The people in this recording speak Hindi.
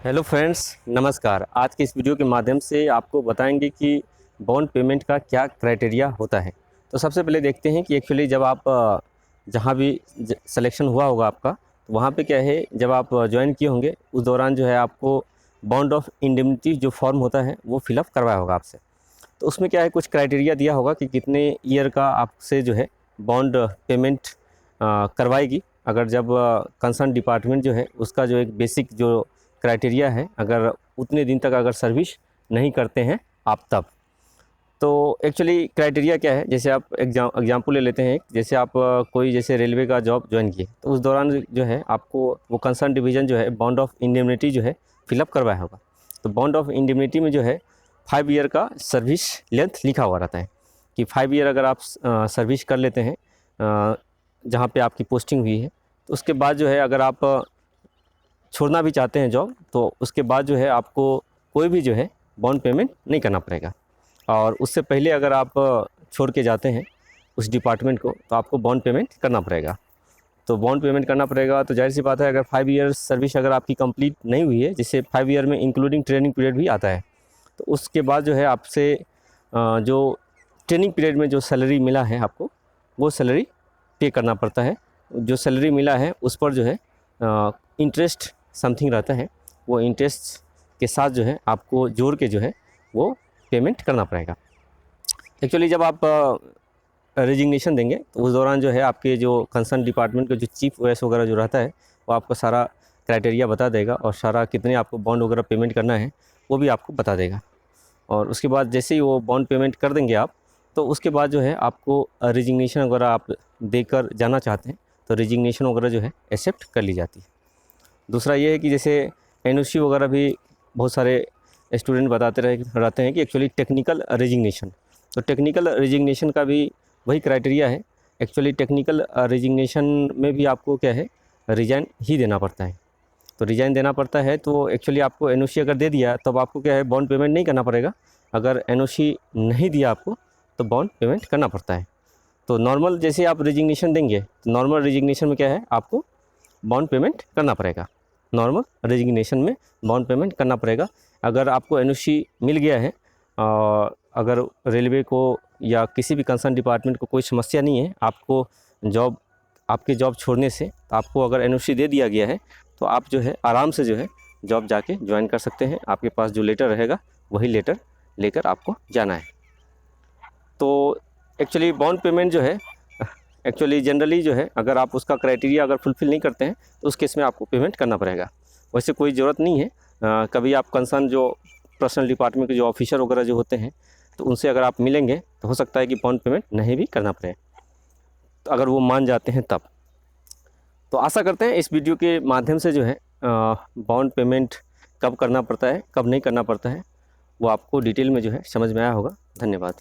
हेलो फ्रेंड्स, नमस्कार। आज के इस वीडियो के माध्यम से आपको बताएंगे कि बॉन्ड पेमेंट का क्या क्राइटेरिया होता है। तो सबसे पहले देखते हैं कि एक्चुअली जब आप जहाँ भी सिलेक्शन हुआ होगा आपका, तो वहाँ पे क्या है, जब आप ज्वाइन किए होंगे उस दौरान जो है आपको बॉन्ड ऑफ इंडेमनिटी जो फॉर्म होता है वो फिलअप करवाया होगा आपसे। तो उसमें क्या है, कुछ क्राइटेरिया दिया होगा कि कितने ईयर का आपसे जो है बॉन्ड पेमेंट करवाएगी। अगर जब कंसर्न डिपार्टमेंट जो है उसका जो एक बेसिक जो क्राइटेरिया है, अगर उतने दिन तक अगर सर्विस नहीं करते हैं आप तब। तो एक्चुअली क्राइटेरिया क्या है, जैसे आप एग्जाम्पल ले लेते हैं। जैसे आप कोई जैसे रेलवे का जॉब ज्वाइन किए, तो उस दौरान जो है आपको वो कंसर्न डिवीज़न जो है बॉन्ड ऑफ इंडेमनिटी जो है फिलअप करवाया होगा। तो बॉन्ड ऑफ इंडेमनिटी में जो है 5 ईयर का सर्विस लेंथ लिखा हुआ रहता है कि 5 ईयर अगर आप सर्विस कर लेते हैं जहाँ पे आपकी पोस्टिंग हुई है, तो उसके बाद जो है अगर आप छोड़ना भी चाहते हैं जॉब, तो उसके बाद जो है आपको कोई भी जो है बॉन्ड पेमेंट नहीं करना पड़ेगा। और उससे पहले अगर आप छोड़ के जाते हैं उस डिपार्टमेंट को, तो आपको बॉन्ड पेमेंट करना पड़ेगा। तो बॉन्ड पेमेंट करना पड़ेगा, तो जाहिर सी बात है, अगर 5 ईयर्स सर्विस अगर आपकी कंप्लीट नहीं हुई है, जिससे 5 ईयर में इंक्लूडिंग ट्रेनिंग पीरियड भी आता है, तो उसके बाद जो है आपसे जो ट्रेनिंग पीरियड में जो सैलरी मिला है आपको, वो सैलरी पे करना पड़ता है। जो सैलरी मिला है उस पर जो है इंटरेस्ट समथिंग रहता है, वो इंटरेस्ट के साथ जो है आपको जोड़ के जो है वो पेमेंट करना पड़ेगा। एक्चुअली जब आप रेजिग्नेशन देंगे, तो उस दौरान जो है आपके जो कंसर्न डिपार्टमेंट का जो चीफ ओएस वगैरह जो रहता है, वो आपको सारा क्राइटेरिया बता देगा और सारा कितने आपको बॉन्ड वगैरह पेमेंट करना है वो भी आपको बता देगा। और उसके बाद जैसे ही वो बॉन्ड पेमेंट कर देंगे आप, तो उसके बाद जो है आपको रेजिग्नेशन वगैरह आप देकर जाना चाहते हैं, तो रेजिग्नेशन वगैरह जो है एक्सेप्ट कर ली जाती है। दूसरा ये है कि जैसे एनओसी वगैरह भी बहुत सारे स्टूडेंट बताते रहते हैं कि एक्चुअली टेक्निकल रेजिग्नेशन, तो टेक्निकल रेजिग्नेशन का भी वही क्राइटेरिया है। एक्चुअली टेक्निकल रेजिग्नेशन में भी आपको क्या है, रिज़ाइन ही देना पड़ता है। तो रिज़ाइन देना पड़ता है, तो एक्चुअली आपको एनओसी अगर दे दिया तब आपको क्या है बॉन्ड पेमेंट नहीं करना पड़ेगा। अगर एनओसी नहीं दिया आपको, तो बॉन्ड पेमेंट करना पड़ता है। तो नॉर्मल जैसे आप रेजिग्नेशन देंगे, तो नॉर्मल रेजिग्नेशन में क्या है, आपको बॉन्ड पेमेंट करना पड़ेगा। नॉर्मल रेजिग्नेशन में बॉन्ड पेमेंट करना पड़ेगा। अगर आपको एनओसी मिल गया है, अगर रेलवे को या किसी भी कंसर्न डिपार्टमेंट को कोई समस्या नहीं है, आपको आपके जॉब छोड़ने से, तो आपको अगर एनओसी दे दिया गया है, तो आप जो है आराम से जो है जॉब जाके ज्वाइन कर सकते हैं। आपके पास जो लेटर रहेगा वही लेटर लेकर आपको जाना है। तो एक्चुअली बॉन्ड पेमेंट जो है, एक्चुअली जनरली जो है अगर आप उसका क्राइटेरिया अगर फुलफ़िल नहीं करते हैं, तो उस केस में आपको पेमेंट करना पड़ेगा। वैसे कोई ज़रूरत नहीं है। कभी आप कंसर्न जो पर्सनल डिपार्टमेंट के जो ऑफिसर वगैरह जो होते हैं, तो उनसे अगर आप मिलेंगे, तो हो सकता है कि बॉन्ड पेमेंट नहीं भी करना पड़े, तो अगर वो मान जाते हैं तब। तो आशा करते हैं इस वीडियो के माध्यम से जो है बॉन्ड पेमेंट कब करना पड़ता है, कब नहीं करना पड़ता है, वो आपको डिटेल में जो है समझ में आया होगा। धन्यवाद।